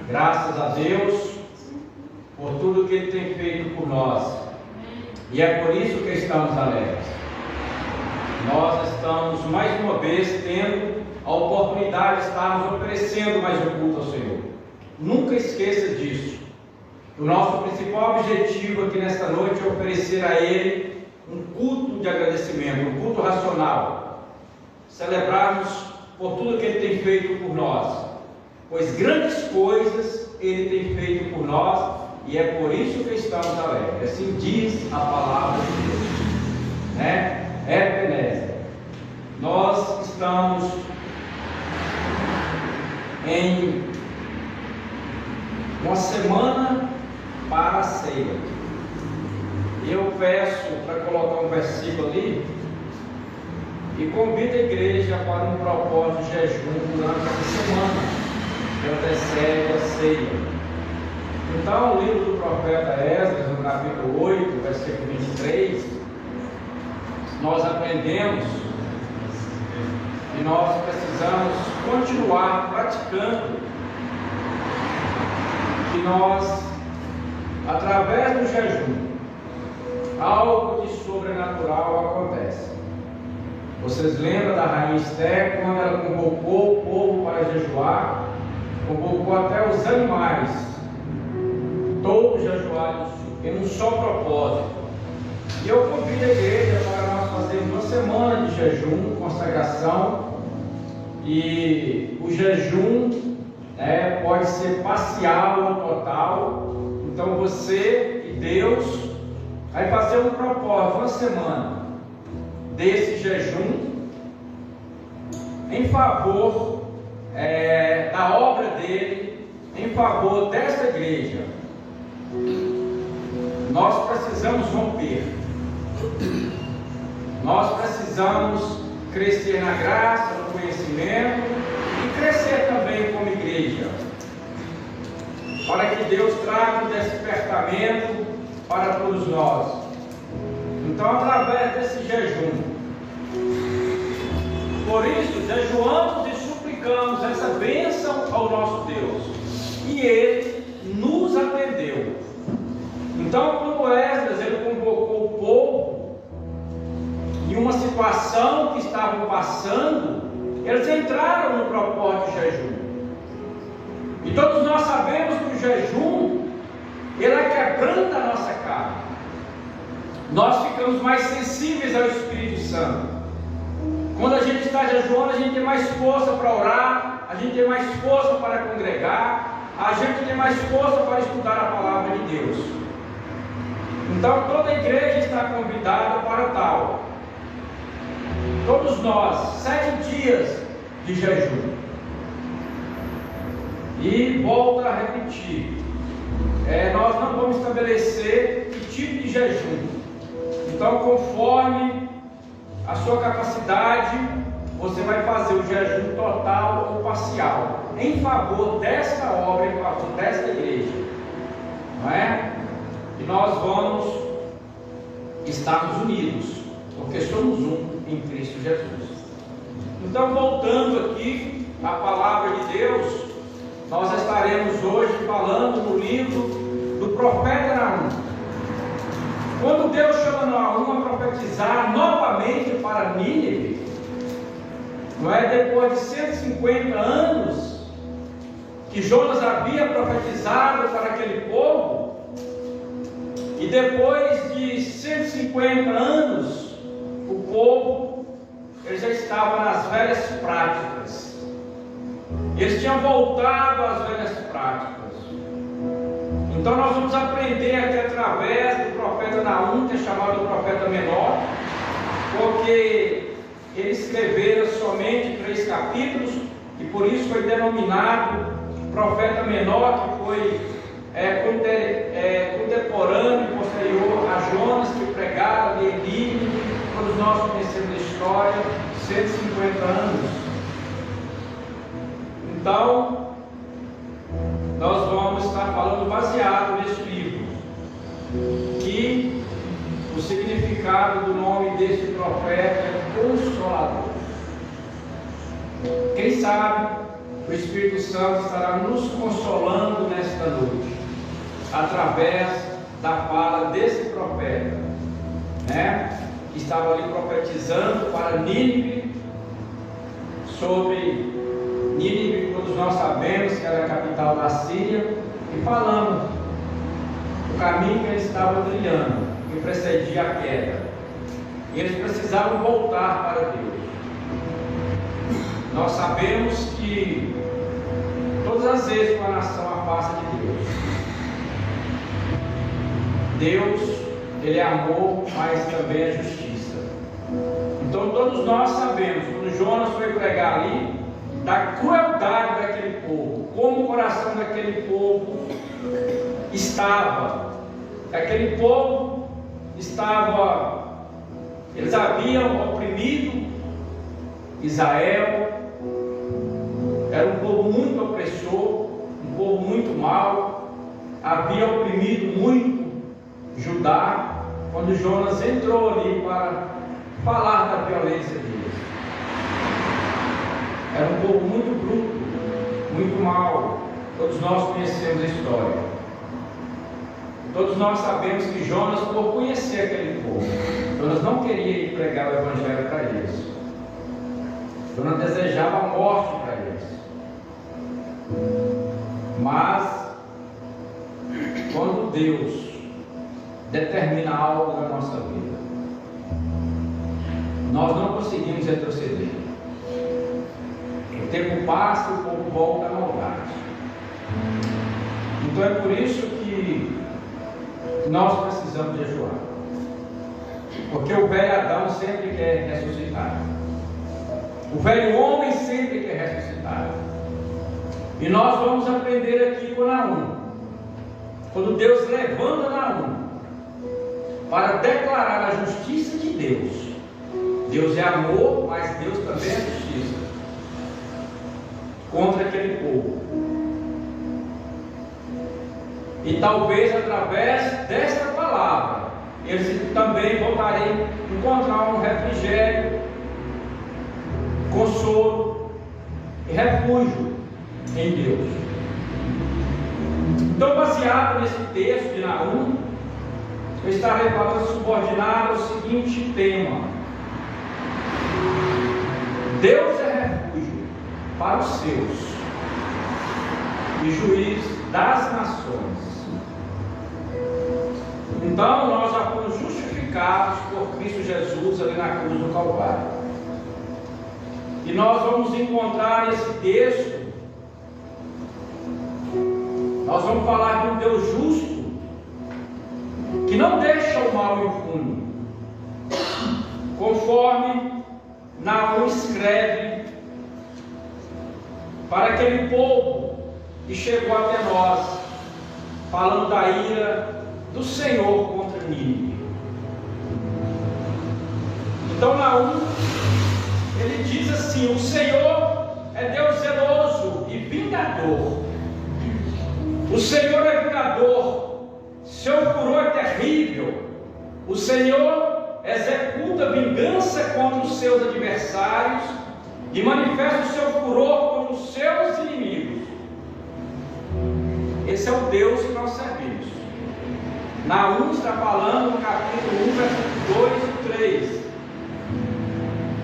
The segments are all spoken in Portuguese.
Graças a Deus por tudo que Ele tem feito por nós. E é por isso que estamos alegres. Nós estamos mais uma vez tendo a oportunidade de estarmos oferecendo mais um culto ao Senhor. Nunca esqueça disso. O nosso principal objetivo aqui nesta noite é oferecer a Ele um culto de agradecimento, um culto racional. Celebrarmos por tudo que Ele tem feito por nós, pois grandes coisas Ele tem feito por nós, e é por isso que estamos alegres. Assim diz a palavra de Deus, Ebenezer. Nós estamos em uma semana para a ceia. Eu peço para colocar um versículo ali e convido a igreja para um propósito de jejum durante essa semana que antecede a ceia. Então, o livro do profeta Esdras, no capítulo 8, versículo 23, nós aprendemos que nós precisamos continuar praticando, que nós, através do jejum, algo de sobrenatural acontece. Vocês lembram da rainha Esther, quando ela convocou o povo para jejuar, convocou até os animais, todos jejuados em um só propósito. E eu convido a igreja para nós fazermos uma semana de jejum, consagração, e o jejum pode ser parcial ou total. Então você e Deus vai fazer um propósito, uma semana desse jejum em favor da obra dele, em favor desta igreja. Nós precisamos romper, nós precisamos crescer na graça, no conhecimento e crescer também como igreja, para que Deus traga um despertamento para todos nós. Então, através desse jejum, por isso, jejuamos e suplicamos essa bênção ao nosso Deus, e Ele nos atendeu. Então, quando Esdras ele convocou o povo em uma situação que estavam passando, eles entraram no propósito de jejum. E todos nós sabemos que o jejum ele quebranta a nossa carne. Nós ficamos mais sensíveis ao Espírito Santo. Quando a gente está jejuando, a gente tem mais força para orar, a gente tem mais força para congregar, a gente tem mais força para estudar a palavra de Deus. Então toda a igreja está convidada para tal. Todos nós, 7 dias de jejum. E volto a repetir, nós não vamos estabelecer que tipo de jejum. Então, conforme a sua capacidade, você vai fazer o jejum total ou parcial, em favor desta obra, em favor desta igreja, não é? E nós vamos estarmos unidos, porque somos um em Cristo Jesus. Então, voltando aqui à palavra de Deus, nós estaremos hoje falando no livro do profeta Naum. Quando Deus chama Naum a profetizar novamente para Nínive, não é? Depois de 150 anos que Jonas havia profetizado para aquele povo, e depois de 150 anos, o povo ele já estava nas velhas práticas. Eles tinham voltado às velhas práticas. Então nós vamos aprender aqui através do profeta Naum, que é chamado o profeta menor, porque ele escrevera somente 3 capítulos, e por isso foi denominado profeta menor, que foi contemporâneo e posterior a Jonas, que pregava ali em Nínive, quando nós conhecemos a história, 150 anos. Então, nós vamos estar falando baseado neste livro, que o significado do nome deste profeta é Consolador. Quem sabe o o Espírito Santo estará nos consolando nesta noite, através da fala desse profeta, né? Que estava ali profetizando para Nínive, sobre Nínive, todos nós sabemos que era a capital da Síria, e falando o caminho que eles estavam trilhando, que precedia a queda, e eles precisavam voltar para Deus. Nós sabemos que todas as vezes que a nação afasta de Deus, Ele é amor, mas também é justiça. Então todos nós sabemos, quando Jonas foi pregar ali, da crueldade daquele povo, como o coração daquele povo estava. Aquele povo estava, eles haviam oprimido Israel, era um povo muito opressor, um povo muito mau, havia oprimido muito Judá, quando Jonas entrou ali para falar da violência deles. Era um povo muito bruto, muito mau. Todos nós conhecemos a história. Todos nós sabemos que Jonas, por conhecer aquele povo, Jonas não queria ir pregar o Evangelho para eles. Jonas desejava a morte para eles. Mas, quando Deus determina algo na nossa vida, nós não conseguimos retroceder. O tempo passa e o povo volta à maldade. Então é por isso que nós precisamos jejuar, porque o velho Adão sempre quer ressuscitar, o velho homem sempre quer ressuscitar, e nós vamos aprender aqui com Naum, quando Deus levanta Naum para declarar a justiça de Deus. Deus é amor, mas Deus também é justiça contra aquele povo. E talvez através desta palavra eles também voltarem a encontrar um refrigério, consolo e refúgio em Deus. Então, baseado nesse texto de Naum, eu estarei falando subordinado ao seguinte tema: Deus é refúgio para os seus e juiz das nações. Então nós já fomos justificados por Cristo Jesus ali na cruz do Calvário. E nós vamos encontrar nesse texto, nós vamos falar de um Deus justo, que não deixa o mal impune, conforme Naum escreve para aquele povo que chegou até nós, falando da ira do Senhor contra Nínive. Então Naum, ele diz assim: o Senhor é Deus zeloso e vingador. O Senhor é vingador, seu furor é terrível. O Senhor executa vingança contra os seus adversários e manifesta o seu furor contra os seus inimigos. Esse é o Deus que nós servimos. Naum está falando no capítulo 1, versículos 2 e 3.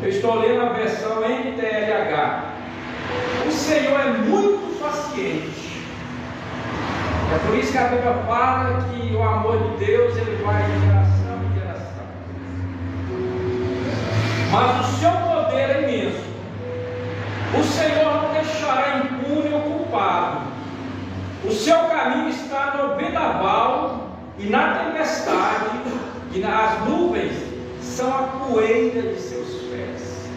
Eu estou lendo a versão NTLH. O Senhor é muito paciente. É por isso que a Bíblia fala que o amor de Deus ele vai de geração em geração. Mas o seu poder é imenso. O Senhor não deixará impune o culpado. O seu caminho está no vendaval e na tempestade, e as nuvens são a poeira de seus pés.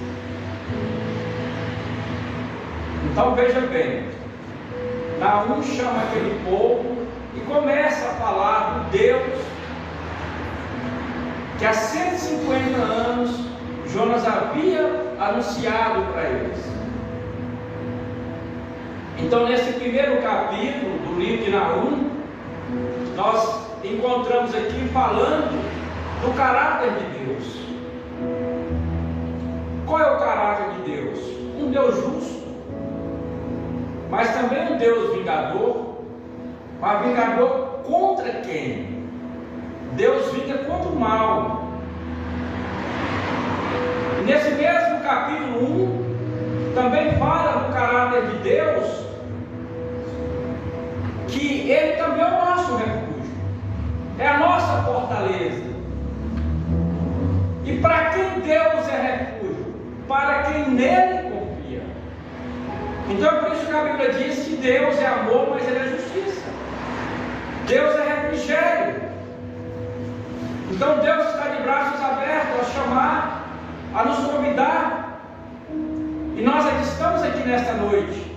Então veja bem, Naum chama aquele povo e começa a falar do Deus que há 150 anos Jonas havia anunciado para eles. Então, nesse primeiro capítulo do livro de Naum, nós encontramos aqui falando do caráter de Deus. Qual é o caráter de Deus? Um Deus justo, mas também um Deus vingador. Mas vingador contra quem? Deus vinga contra o mal. Nesse mesmo capítulo 1, também fala do caráter de Deus, que Ele também é o nosso refúgio, é a nossa fortaleza. E para quem Deus é refúgio? Para quem nele confia. Então é por isso que a Bíblia diz que Deus é amor, mas Ele é justiça. Deus é refrigério. Então Deus está de braços abertos a chamar, a nos convidar. E nós aqui estamos aqui nesta noite,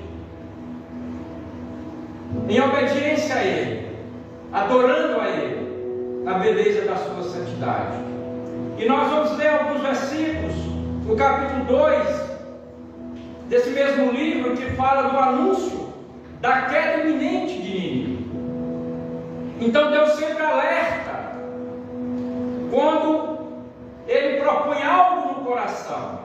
em obediência a Ele, adorando a Ele, na beleza da sua santidade. E nós vamos ler alguns versículos no capítulo 2 desse mesmo livro, que fala do anúncio da queda iminente de Nínive. Então Deus sempre alerta quando Ele propõe algo no coração.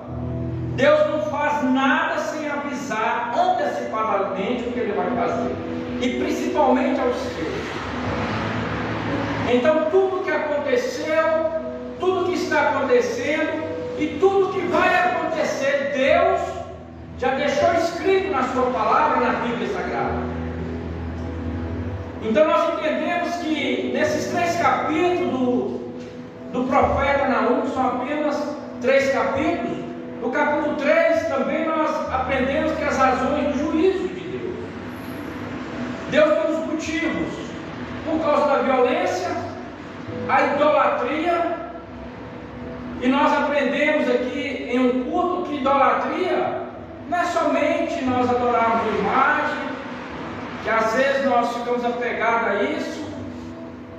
Deus não faz nada sem avisar antecipadamente o que Ele vai fazer, e principalmente aos seus. Então tudo que aconteceu, tudo que está acontecendo e tudo que vai acontecer, Deus já deixou escrito na sua palavra, na Bíblia Sagrada. Então nós entendemos que nesses 3 capítulos do profeta Naum, são apenas 3 capítulos. No capítulo 3 também nós aprendemos que as razões do juízo de Deus. Deus tem os motivos por causa da violência, a idolatria. E nós aprendemos aqui em um culto que idolatria não é somente nós adorarmos a imagem, que às vezes nós ficamos apegados a isso.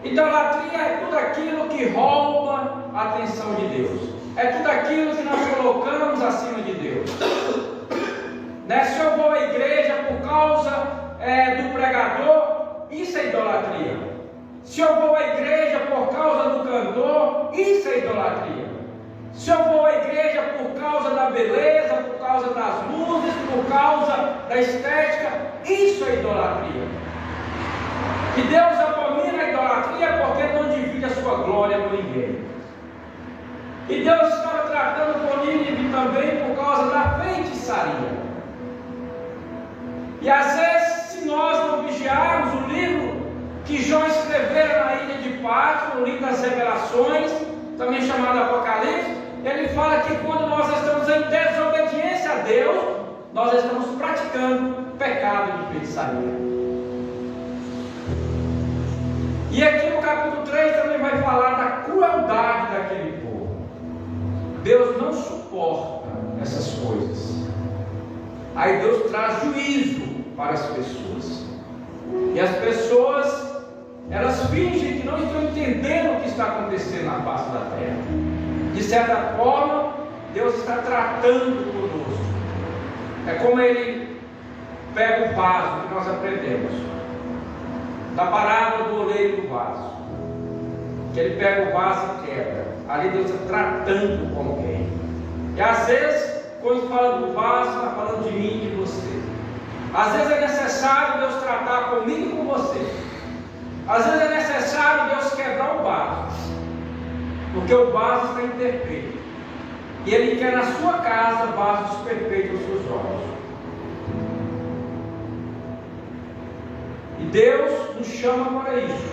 Idolatria é tudo aquilo que rouba a atenção de Deus, é tudo aquilo que nós colocamos acima de Deus. Se eu vou à igreja por causa do pregador, isso é idolatria. Se eu vou à igreja por causa do cantor, isso é idolatria. Se eu vou à igreja por causa da beleza, por causa das luzes, por causa da estética, isso é idolatria. E Deus abomina a idolatria porque não divide a sua glória com ninguém. E Deus estava tratando com Nínive também por causa da feitiçaria. E às vezes, se nós não vigiarmos o livro que João escreveu na ilha de Patmos, no livro das Revelações, também chamado Apocalipse, ele fala que quando nós estamos em desobediência a Deus, nós estamos praticando pecado de feitiçaria. E aqui no capítulo 3 também vai falar da crueldade daquele povo. Deus não suporta essas coisas. Aí Deus traz juízo para as pessoas. E as pessoas, elas fingem que não estão entendendo o que está acontecendo na face da terra. De certa forma, Deus está tratando conosco. É como Ele pega o vaso que nós aprendemos da parábola do oleiro do vaso, que Ele pega o vaso e quebra. Ali Deus está tratando com alguém. E às vezes, quando fala do vaso, está falando de mim e de você. Às vezes é necessário Deus tratar comigo e com você. Às vezes é necessário Deus quebrar o vaso, porque o vaso está imperfeito, e Ele quer na sua casa vasos perfeitos aos seus olhos. E Deus nos chama para isso.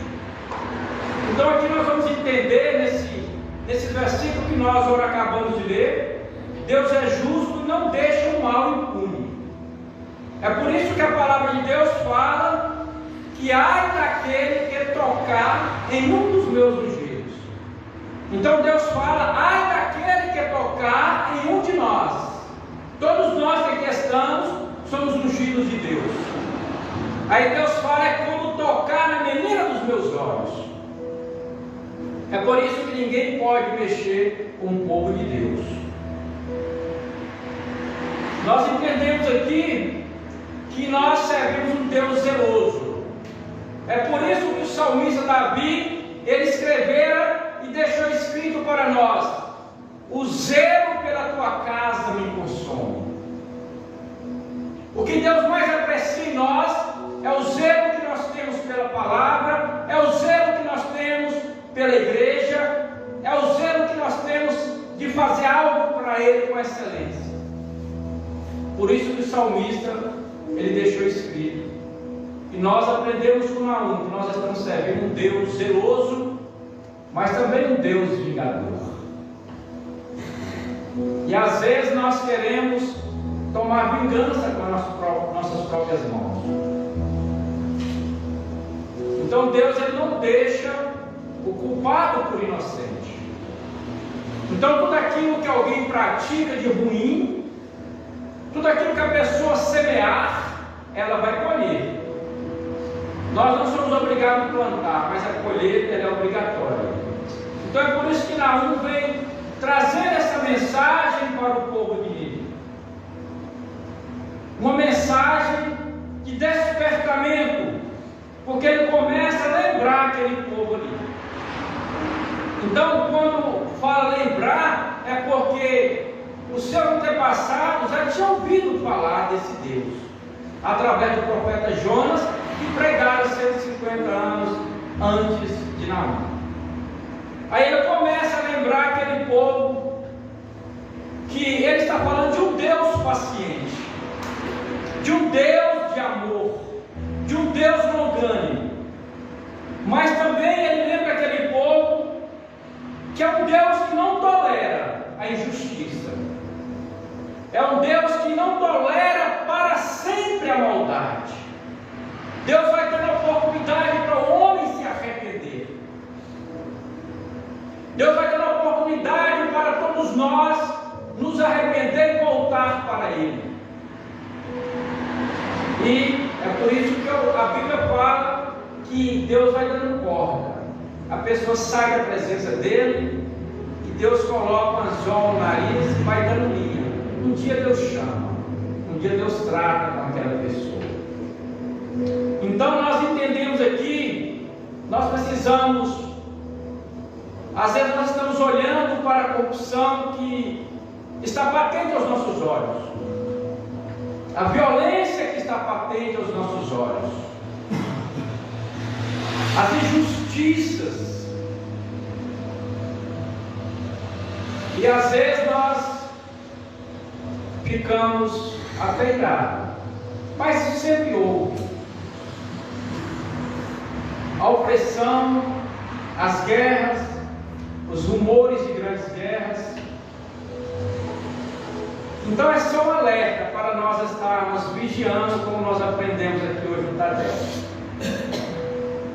Então aqui nós vamos entender nesse versículo que nós agora acabamos de ler, Deus é justo e não deixa o mal impune. É por isso que a palavra de Deus fala que ai daquele que tocar em um dos meus ungidos. Então Deus fala, ai daquele que tocar em um de nós. Todos nós que aqui estamos somos ungidos de Deus. Aí Deus fala, é como tocar na menina dos meus olhos. É por isso que ninguém pode mexer com o povo de Deus. Nós entendemos aqui que nós servimos um Deus zeloso. É por isso que o salmista Davi, ele escrevera e deixou escrito para nós: o zelo pela tua casa me consome. O que Deus mais aprecia em nós é o zelo que nós temos pela palavra, é o zelo que nós temos pela igreja, é o zelo que nós temos de fazer algo para Ele com excelência. Por isso que o salmista, ele deixou escrito, e nós aprendemos com Naum, que nós estamos servindo um Deus zeloso, mas também um Deus vingador. E às vezes nós queremos tomar vingança com as nossas próprias mãos. Então Deus, ele não deixa o culpado por inocente. Então tudo aquilo que alguém pratica de ruim, tudo aquilo que a pessoa semear, ela vai colher. Nós não somos obrigados a plantar, mas a colheita ela é obrigatória. Então é por isso que Naum vem trazer essa mensagem para o povo de Nínive. Uma mensagem de despertamento, porque ele começa a lembrar aquele povo ali. Então, quando fala lembrar, é porque os seus antepassados já tinham ouvido falar desse Deus, através do profeta Jonas, que pregaram 150 anos antes de Naum. Aí ele começa a lembrar aquele povo que ele está falando de um Deus paciente, de um Deus de amor, de um Deus longânimo. Mas também ele lembra aquele povo que é um Deus que não tolera a injustiça, é um Deus que não tolera para sempre a maldade. Deus vai ter oportunidade para o homem se arrepender. Deus vai ter oportunidade para todos nós nos arrepender e voltar para Ele. E é por isso que a Bíblia fala que Deus vai dando corda. A pessoa sai da presença dele e Deus coloca um anzol no nariz e vai dando linha. Um dia Deus chama, um dia Deus trata com aquela pessoa. Então nós entendemos aqui, nós precisamos, às vezes nós estamos olhando para a corrupção que está patente aos nossos olhos, a violência que está patente aos nossos olhos, as injustiças, e às vezes nós ficamos até irados, mas sempre houve a opressão, as guerras, os rumores de grandes guerras. Então é só um alerta para nós estarmos vigiando, como nós aprendemos aqui hoje no Tadel.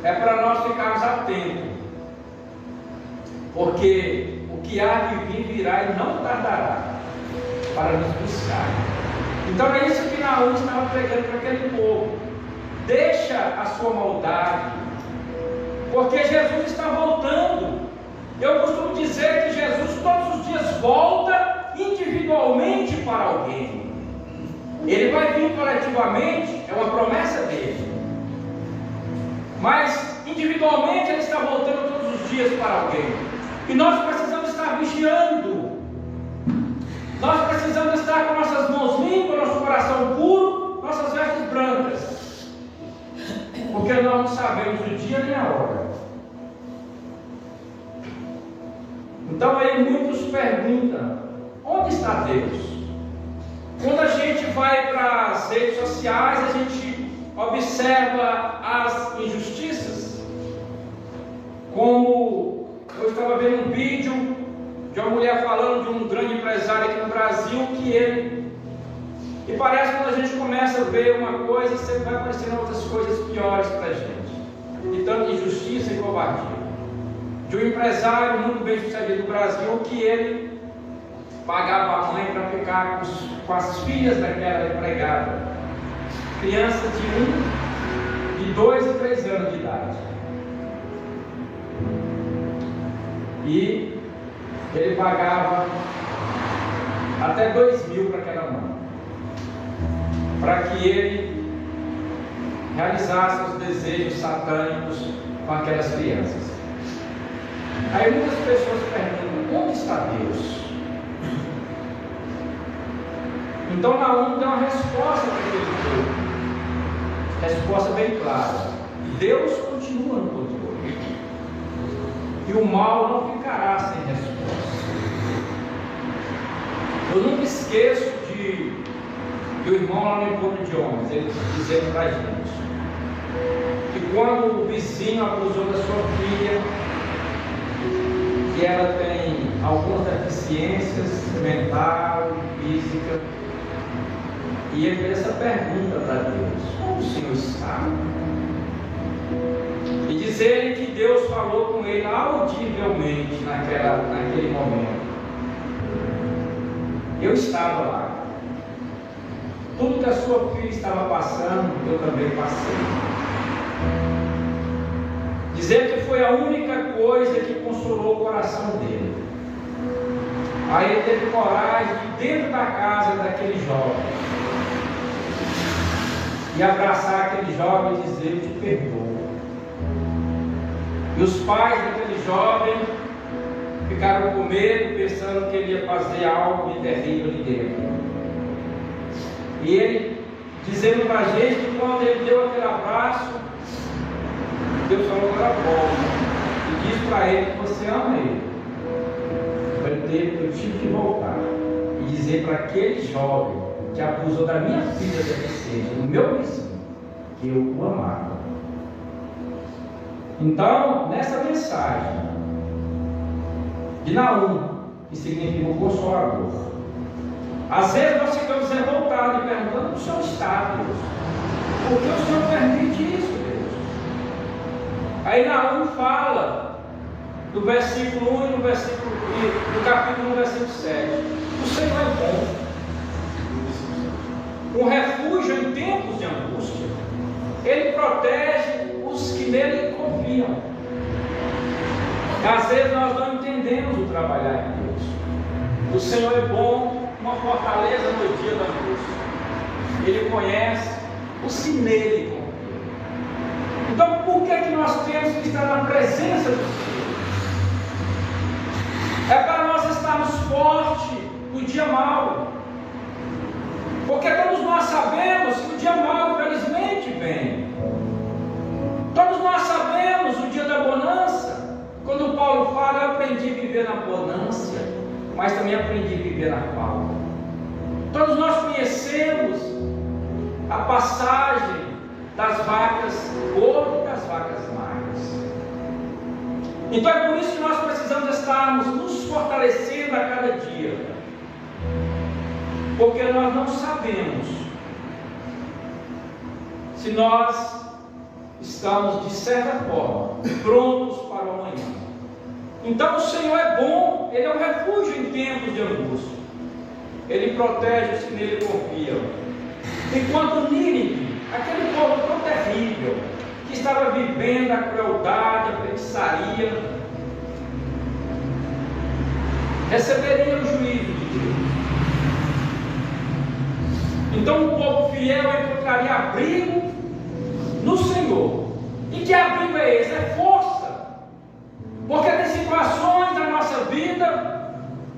É para nós ficarmos atentos, porque o que há de vir virá e não tardará para nos buscar. Então é isso que Naum estava pregando para aquele povo. Deixa a sua maldade, porque Jesus está voltando. Eu costumo dizer que Jesus todos os dias volta individualmente para alguém. Ele vai vir coletivamente, é uma promessa dele, mas individualmente ele está voltando todos os dias para alguém. E nós precisamos estar vigiando, nós precisamos estar com nossas mãos limpas, nosso coração puro, nossas vestes brancas, porque nós não sabemos o dia nem a hora. Então aí muitos perguntam: onde está Deus? Quando a gente vai para as redes sociais, a gente observa as injustiças. Como eu estava vendo um vídeo de uma mulher falando de um grande empresário aqui no Brasil, e parece que quando a gente começa a ver uma coisa, sempre vai aparecendo outras coisas piores para a gente, de tanta injustiça e covardia. De um empresário muito bem sucedido no Brasil, que ele pagava a mãe para ficar com as filhas daquela empregada, crianças de 2 e 3 anos de idade, e ele pagava até 2.000 para aquela mãe, para que ele realizasse os desejos satânicos com aquelas crianças. Aí muitas pessoas perguntam: onde está Deus? Então Naum deu uma resposta para aquele povo. Resposta bem clara: Deus continua no controle. E o mal não ficará sem resposta. Eu nunca esqueço do irmão lá no Encontro de Homens, ele dizendo para a gente que quando o vizinho abusou da sua filha, que ela tem algumas deficiências mental, física, e ele fez essa pergunta para Deus: como o Senhor está? E diz ele que Deus falou com ele audivelmente naquele momento. Eu estava lá. Tudo que a sua filha estava passando, eu também passei. Dizer que foi a única coisa que consolou o coração dele. Aí ele teve coragem de, dentro da casa daquele jovem, e abraçar aquele jovem e dizer: eu te perdoo. E os pais daquele jovem ficaram com medo, pensando que ele ia fazer algo de terrível ali dentro. E ele dizendo para a gente que quando ele deu aquele abraço, Deus falou: agora volta. E diz para ele que você ama ele. Eu tive que voltar e dizer para aquele jovem que abusou da minha filha deficiente, do meu vizinho, que eu o amava. Então, nessa mensagem de Naum, que significa o consolador, às vezes nós ficamos revoltados e perguntando: onde o Senhor está, Deus? Por que o Senhor permite isso, Deus? Aí Naum fala, do versículo 1 e do capítulo 1, versículo 7: o Senhor é bom, um refúgio em tempos de angústia. Ele protege os que nele confiam. Às vezes nós não entendemos o trabalhar em Deus. O Senhor é bom, uma fortaleza no dia da angústia. Ele conhece os que nele confiam. Então, por que nós temos que estar na presença do Senhor? É para nós estarmos fortes no dia mau. Porque todos nós sabemos que o dia mau, infelizmente, vem. Todos nós sabemos o dia da bonança. Quando Paulo fala: eu aprendi a viver na bonança, mas também aprendi a viver na falta. Todos nós conhecemos a passagem das vacas gordas e das vacas magras. Então é por isso que nós precisamos estarmos nos fortalecendo a cada dia. Porque nós não sabemos se nós estamos, de certa forma, prontos para o amanhã. Então o Senhor é bom, Ele é um refúgio em tempos de angústia. Ele protege os que nele confiam. Enquanto Nínive, aquele povo tão terrível, que estava vivendo a crueldade, a feitiçaria, receberia o juízo de Deus. Então o povo fiel encontraria abrigo no Senhor. E que abrigo é esse? É força. Porque tem situações na nossa vida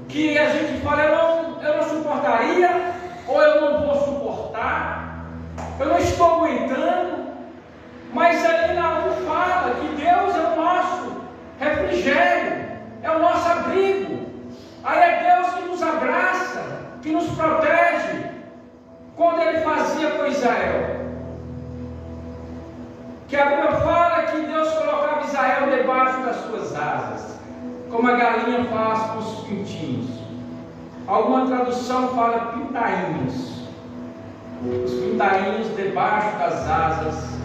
que a gente fala: eu não suportaria, ou eu não vou suportar, eu não estou aguentando. Mas aí Naum fala que Deus é o nosso refrigério, é o nosso abrigo. Aí é Deus que nos abraça, que nos protege. Quando ele fazia com Israel, que a Bíblia fala que Deus colocava Israel debaixo das suas asas, como a galinha faz com os pintinhos. Alguma tradução fala pintainhos. Os pintainhos debaixo das asas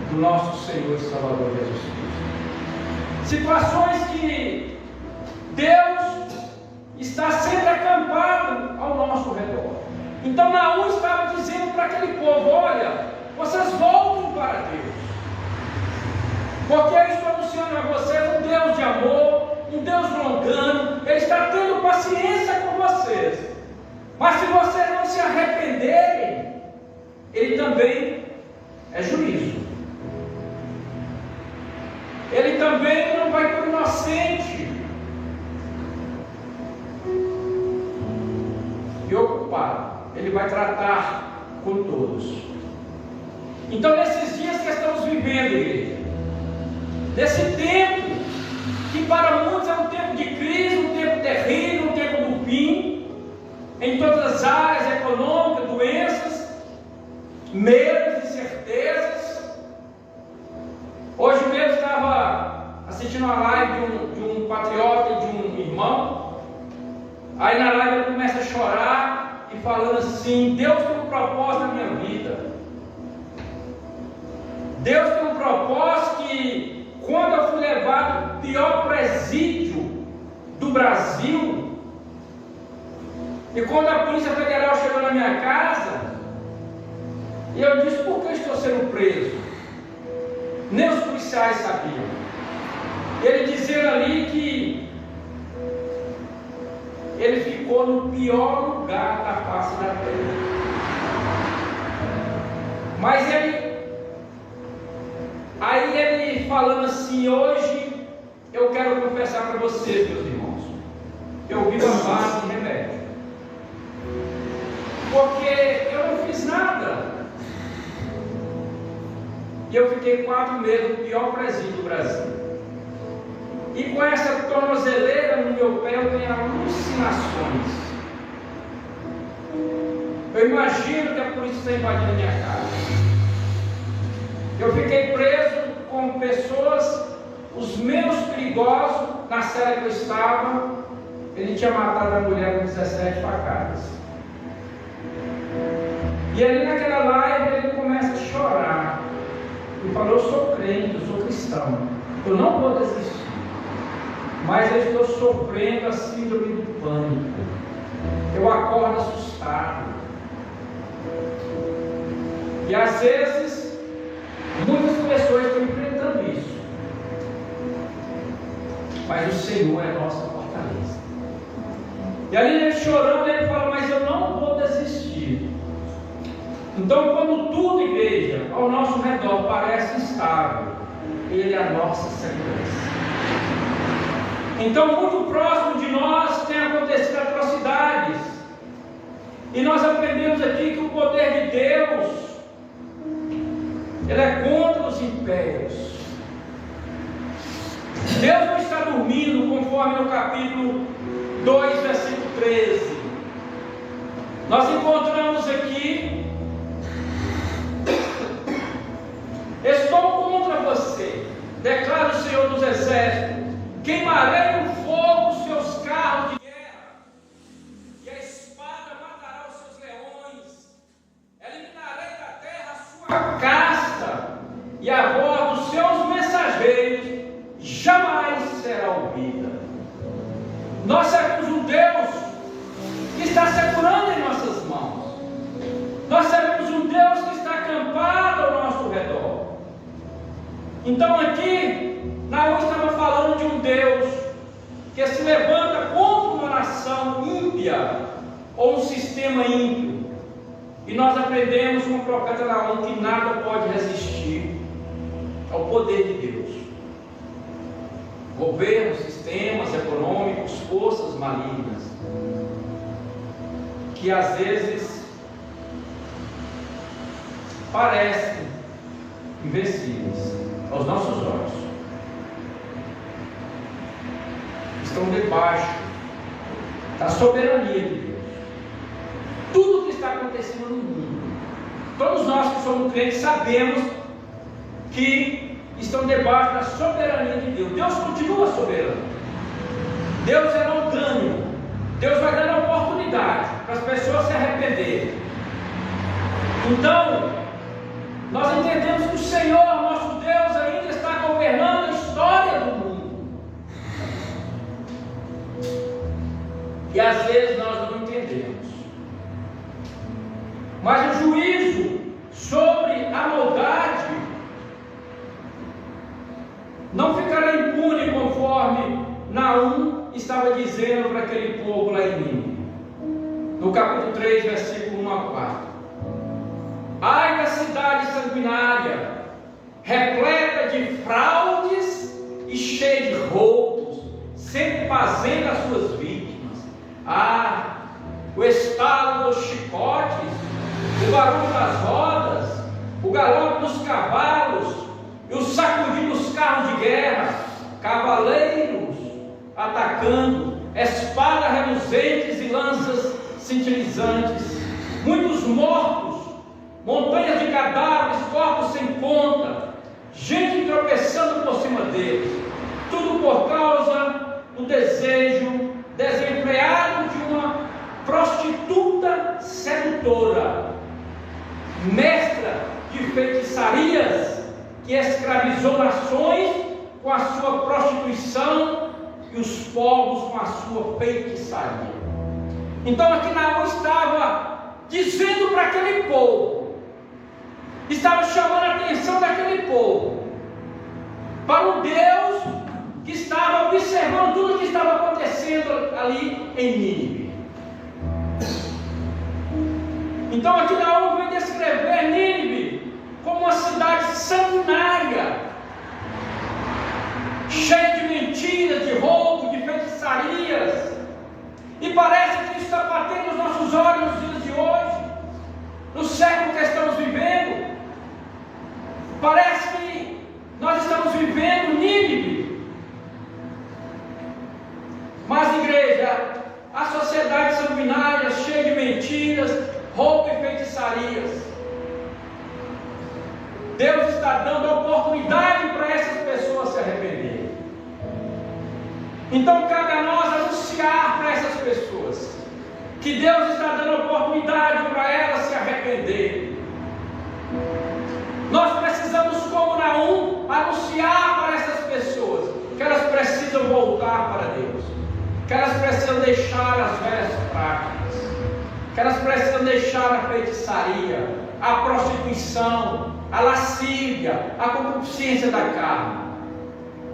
do nosso Senhor e Salvador Jesus Cristo. Situações que Deus está sempre acampado ao nosso redor. Então Naum estava dizendo para aquele povo: olha, vocês voltem para Deus, porque eu estou anunciando a vocês um Deus de amor, um Deus longano. Ele está tendo paciência com vocês, mas se vocês não se arrependerem, Ele também é juízo. Ele também não vai por inocente e ocupado. vai tratar com todos. Então, nesses dias que estamos vivendo, igreja, nesse tempo, que para muitos é um tempo de crise, um tempo terrível, um tempo do fim, em todas as áreas econômicas, doenças, medos, incertezas. Hoje mesmo estava assistindo uma live de um patriota e de um irmão. Aí na live ele começa a chorar e falando assim: Deus tem um propósito na minha vida. Deus tem um propósito que, quando eu fui levado ao pior presídio do Brasil, e quando a Polícia Federal chegou na minha casa, e eu disse: por que eu estou sendo preso? Nem os policiais sabiam. Ele dizendo ali que ele ficou no pior lugar da face da terra. Mas aí ele falando assim: hoje eu quero confessar para vocês, meus irmãos, eu vivo à base de remédio, porque eu não fiz nada. E eu fiquei 4 meses no pior presídio do Brasil. E com essa tornozeleira no meu pé eu tenho alucinações. Eu imagino que a polícia está invadindo a minha casa. Eu fiquei preso com pessoas, os menos perigosos. Na cela que eu estava, ele tinha matado a mulher com 17 facadas. E ali naquela live ele começa a chorar. Ele falou: eu sou crente, eu sou cristão, eu não vou desistir, mas eu estou sofrendo a síndrome do pânico. Eu acordo assustado. E às vezes muitas pessoas estão enfrentando isso, mas o Senhor é nossa fortaleza. E ali ele chorando, ele fala: mas eu não vou desistir. Então, quando tudo, igreja, ao nosso redor parece instável, Ele é a nossa segurança. Então, muito próximo de nós tem acontecido atrocidades. E nós aprendemos aqui que o poder de Deus, Ele é contra os impérios. Deus não está dormindo, conforme no capítulo 2, versículo 13. Nós encontramos aqui: estou contra você, declara o Senhor dos Exércitos, queimarei no fogo os seus carros de guerra, e a espada matará os seus leões, eliminarei da terra a sua casta, e a voz dos seus mensageiros jamais será ouvida. Nós servimos um Deus que está segurando em nossas mãos. Nós servimos um Deus que está acampado ao nosso redor. Então aqui, Naum estava falando de um Deus que se levanta contra uma nação ímpia ou um sistema ímpio. E nós aprendemos com o profeta Naum que nada pode resistir ao poder de Deus. Governos, sistemas econômicos, forças malignas, que às vezes parecem invencíveis aos nossos olhos, estão debaixo da soberania de Deus. Tudo o que está acontecendo no mundo, todos nós que somos crentes sabemos que estão debaixo da soberania de Deus. Deus continua soberano. Deus é longânimo. Deus vai dando oportunidade para as pessoas se arrependerem. Então, nós entendemos que o Senhor, nosso Deus, ainda está governando a história do mundo. E às vezes nós não entendemos. Mas o juízo sobre a maldade não ficará impune, conforme Naum estava dizendo para aquele povo lá em Nínive, no capítulo 3, versículo 1 a 4. Ai da cidade sanguinária, repleta de fraudes e cheia de roubos, sempre fazendo as suas vítimas. Ah, o estalo dos chicotes o barulho das rodas, o galope dos cavalos e o sacudir dos carros de guerra, cavaleiros atacando, espadas reluzentes e lanças cintilizantes, muitos mortos, montanhas de cadáveres, corpos sem conta, gente tropeçando por cima deles, tudo por causa do desejo desenfreado de uma prostituta sedutora, mestra de feitiçarias, que escravizou nações com a sua prostituição e os povos com a sua feitiçaria. Então aqui Naamã estava dizendo para aquele povo, estava chamando a atenção daquele povo para um Deus que estava observando tudo o que estava acontecendo ali em Nínive. Então aqui Naamã vem descrever Nínive como uma cidade sanguinária, cheia de mentiras, de roubo, de feitiçarias. E parece que isso está batendo nos nossos olhos nos dias de hoje, no século que estamos vivendo. Parece que nós estamos vivendo Nínive. Mas, igreja, a sociedade sanguinária, cheia de mentiras, roubo e feitiçarias, Deus está dando oportunidade para essas pessoas se arrependerem. Então cabe a nós anunciar para essas pessoas que Deus está dando oportunidade para elas se arrependerem. Nós precisamos, como Naamã, anunciar para essas pessoas que elas precisam voltar para Deus, que elas precisam deixar as velhas práticas, que elas precisam deixar a feitiçaria, a prostituição, a lascívia, a concupiscência da carne.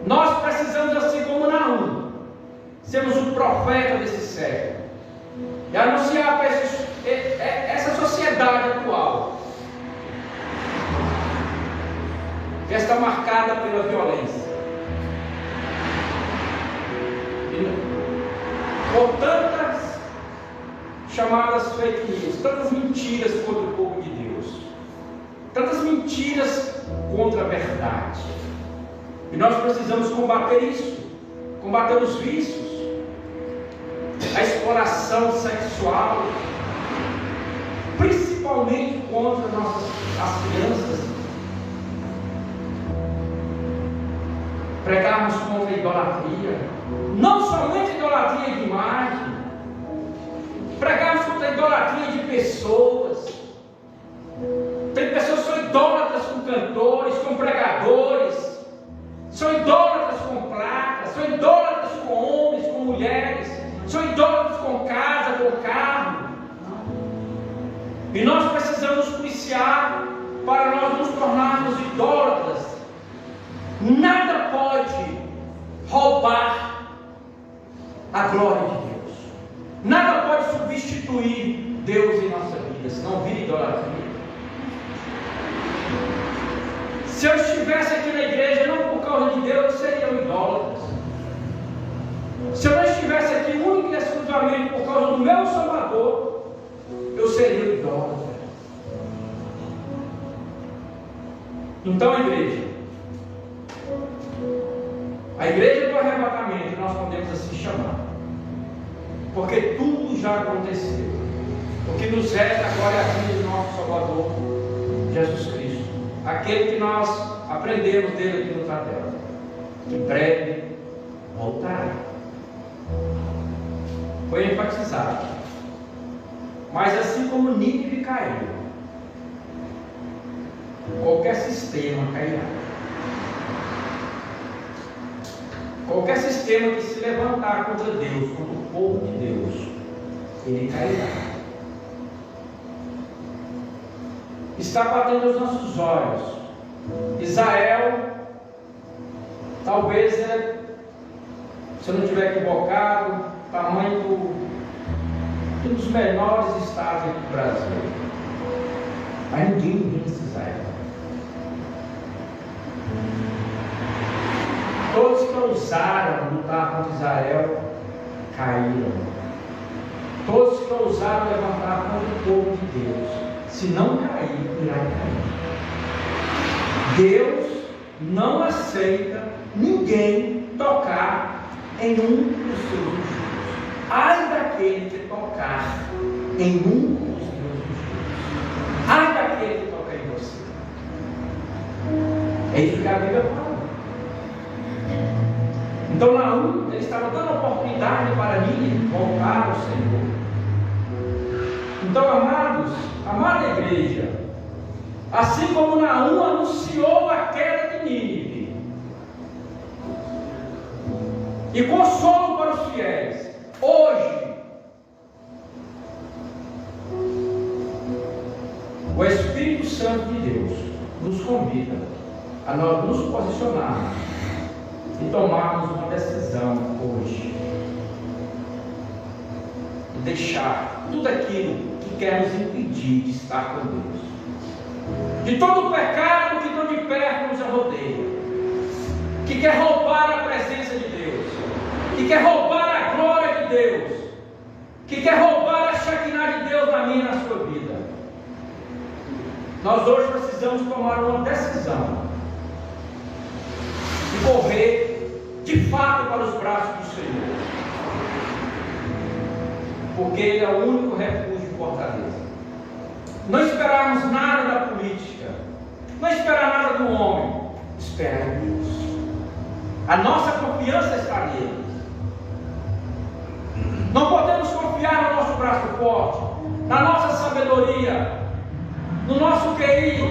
Nós precisamos, assim como Naamã, sermos o profeta desse século e anunciar para essa sociedade atual que está marcada pela violência, por tantas chamadas fake news, tantas mentiras contra o povo de Deus, tantas mentiras contra a verdade. E nós precisamos combater isso, combater os vícios, a exploração sexual, principalmente contra as crianças. Pregarmos contra a idolatria, não somente a idolatria de imagem, pregarmos contra a idolatria de pessoas. Tem pessoas que são idólatras com cantores, com pregadores, são idólatras com placas, são idólatras com homens, com mulheres, são idólatras com casa, com carro. E nós precisamos policiar para nós nos tornarmos idólatras. Nada pode roubar a glória de Deus, nada pode substituir Deus em nossa vida, senão vira idolatria. Se eu estivesse aqui na igreja não por causa de Deus, seriam idólatras. Se eu não estivesse aqui única e exclusivamente por causa do meu Salvador, eu seria idólatra. Então, a igreja do arrebatamento, nós podemos assim chamar, porque tudo já aconteceu. O que nos resta agora é a vida do nosso Salvador, Jesus Cristo, aquele que nós aprendemos dele aqui no Tadel. Em breve voltará. Foi enfatizado. Mas assim como Nínive caiu, qualquer sistema cairá. Qualquer sistema que se levantar contra Deus, contra o povo de Deus, ele cairá. Está batendo aos nossos olhos. Israel, talvez, se eu não estiver equivocado, tamanho de um dos menores estados aqui do Brasil. Mas ninguém vence Israel. Todos que ousaram lutar contra Israel caíram. Todos que ousaram levantar contra o povo de Deus Se não cair, irá cair. Deus não aceita ninguém tocar em um dos seus ungidos. Ai daquele que tocar em um dos meus ungidos. Ai daquele que tocar em você. É isso que a Bíblia fala. Então Naum, ele estava dando oportunidade para mim voltar ao Senhor. Então, amados, amada igreja, assim como Naum anunciou a queda de Nínive, e consolo para os fiéis, hoje, o Espírito Santo de Deus nos convida a nós nos posicionarmos e tomarmos uma decisão hoje, e deixar tudo aquilo que quer nos impedir de estar com Deus, de todo o pecado que tão de perto nos rodeia, que quer roubar a presença de Deus, que quer roubar a glória de Deus, que quer roubar a Shekinah de Deus na minha e na sua vida. Nós hoje precisamos tomar uma decisão e correr de fato para os braços do Senhor, porque Ele é o único refúgio e fortaleza. Não esperarmos nada da política, não esperar nada do homem, esperar em Deus. A nossa confiança está nele. Não podemos confiar no nosso braço forte, na nossa sabedoria, no nosso QI.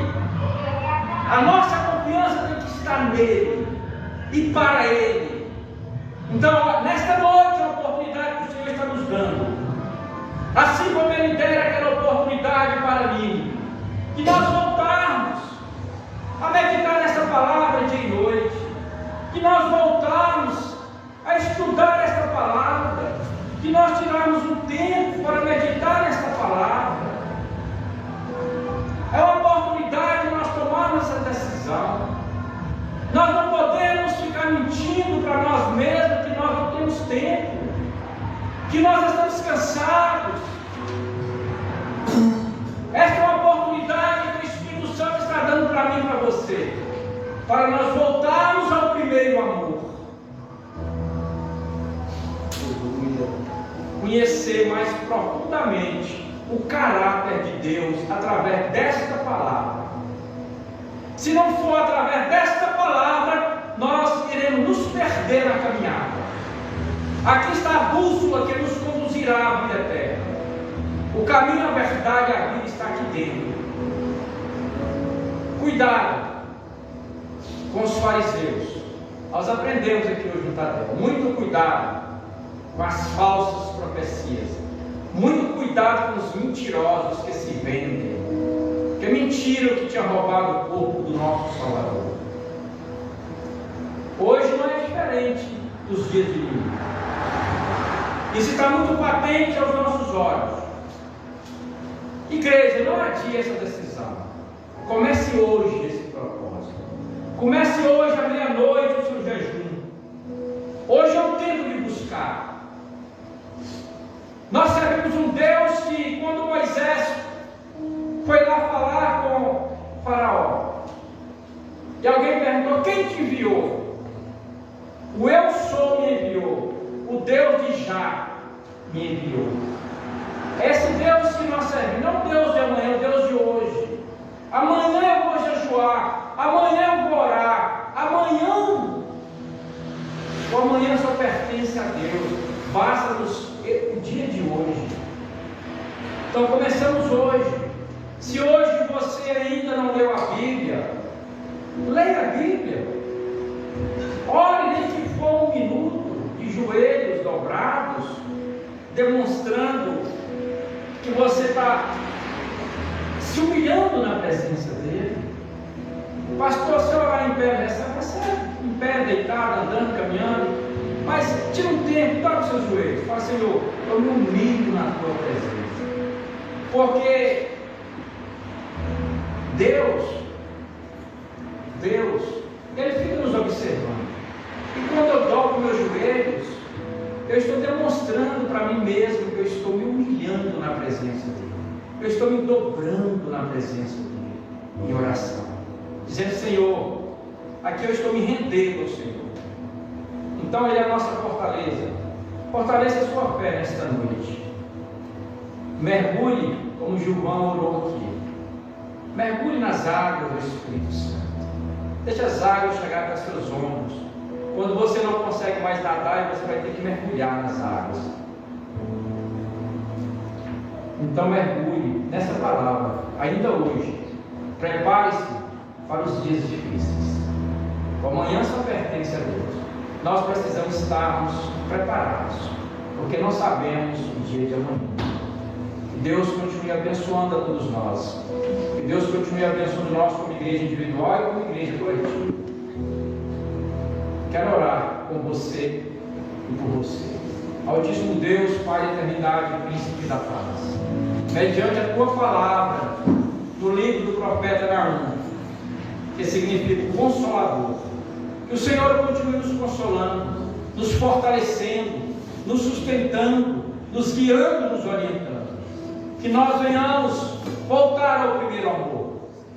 A nossa confiança tem que estar nele e para ele. Então, nesta noite, a oportunidade que o Senhor está nos dando, assim como Ele dera aquela oportunidade para mim, que nós voltarmos a meditar nessa palavra dia e noite, que nós voltarmos a estudar esta palavra, que nós tirarmos um tempo para meditar nesta palavra. É uma oportunidade de nós tomarmos essa decisão. Nós não podemos ficar mentindo para nós mesmos que nós não temos tempo, que nós estamos cansados. Esta é uma oportunidade que o Espírito Santo está dando para mim e para você, para nós voltarmos ao primeiro amor. Conhecer mais profundamente o caráter de Deus através desta palavra. Se não for através desta palavra, nós iremos nos perder na caminhada. Aqui está a bússola que nos conduzirá à vida eterna. O caminho, a verdade e a vida está aqui dentro. Cuidado com os fariseus. Nós aprendemos aqui hoje no Tadeu. Muito cuidado com as falsas profecias. Muito cuidado com os mentirosos que se vendem. Porque mentira o que tinha roubado o corpo do nosso Salvador. Hoje não é diferente dos dias de hoje. Isso está muito patente aos nossos olhos. Igreja, não adie essa decisão. Comece hoje esse propósito. Comece hoje à meia-noite o seu jejum. Hoje é o tempo de buscar. Nós servimos um Deus que, quando Moisés foi lá falar com Faraó, e alguém perguntou: quem te enviou? O Eu Sou me enviou. O Deus de Já me enviou. Esse Deus que nós servimos, não o Deus de amanhã, é o Deus de hoje. Amanhã eu vou jejuar, amanhã eu vou orar, amanhã. O amanhã só pertence a Deus. Basta-nos o dia de hoje. Então começamos hoje. Se hoje você ainda não leu a Bíblia, leia a Bíblia. Ore nem que for 1 minuto, de joelhos dobrados, demonstrando que você está se humilhando na presença dele. Pastor, se eu orar em pé, recebe em pé, deitado, andando, caminhando. Mas tira um tempo, toca os seus joelhos. Fala: Senhor, eu me humilho na tua presença. Porque Deus, Ele fica nos observando. E quando eu dobro meus joelhos, eu estou demonstrando para mim mesmo que eu estou me humilhando na presença dele. eu estou me dobrando na presença dele, em oração, dizendo: Senhor, aqui eu estou me rendendo ao Senhor. Então Ele é a nossa fortaleza. Fortaleça a sua fé nesta noite. Mergulhe, como Gilvão orou aqui. Mergulhe nas águas do Espírito Santo. Deixe as águas chegar até seus ombros. Quando você não consegue mais nadar, você vai ter que mergulhar nas águas. Então mergulhe nessa palavra, ainda hoje. Prepare-se para os dias difíceis. O amanhã só pertence a Deus. Nós precisamos estarmos preparados, porque não sabemos o dia de amanhã. Que Deus continue abençoando a todos nós. Que Deus continue abençoando nós como igreja individual e como igreja coletiva. Quero orar com você e por você. Altíssimo Deus, Pai da eternidade, Príncipe da paz, mediante a Tua palavra, no livro do profeta Naum, que significa Consolador, que o Senhor continue nos consolando, nos fortalecendo, nos sustentando, nos guiando, nos orientando. Que nós venhamos voltar ao primeiro amor.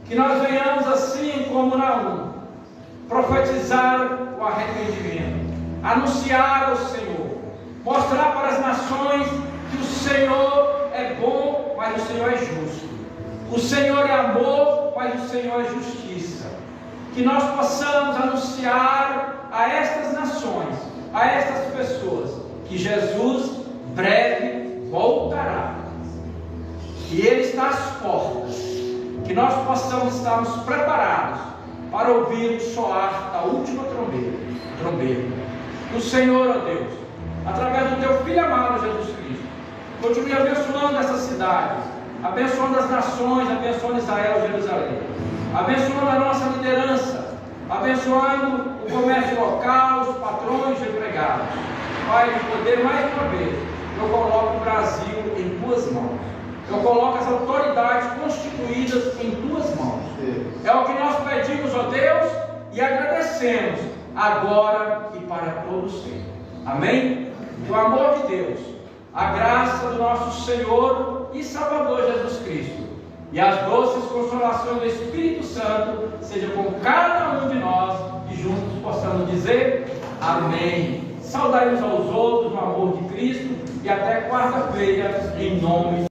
Que nós venhamos, assim como Naum, profetizar o arrependimento, anunciar ao Senhor, mostrar para as nações que o Senhor é bom, mas o Senhor é justo. O Senhor é amor, mas o Senhor é justiça. Que nós possamos anunciar a estas nações, a estas pessoas, que Jesus breve voltará. Que Ele está às portas. Que nós possamos estarmos preparados para ouvir o soar da última trombeta. O Senhor, ó Deus, através do Teu Filho amado Jesus Cristo, continue abençoando essa cidade, abençoando as nações, abençoando Israel e Jerusalém, abençoando a nossa liderança, abençoando o comércio local, os patrões e empregados. Pai de poder, mais uma vez, eu coloco o Brasil em Tuas mãos. Eu coloco as autoridades constituídas em Tuas mãos. É o que nós pedimos, ó Deus, e agradecemos agora e para todos sempre. Amém? Que o amor de Deus, a graça do nosso Senhor e Salvador Jesus Cristo e as doces consolações do Espírito Santo sejam com cada um de nós e juntos possamos dizer amém. Saudai uns aos outros no amor de Cristo e até quarta-feira, em nome de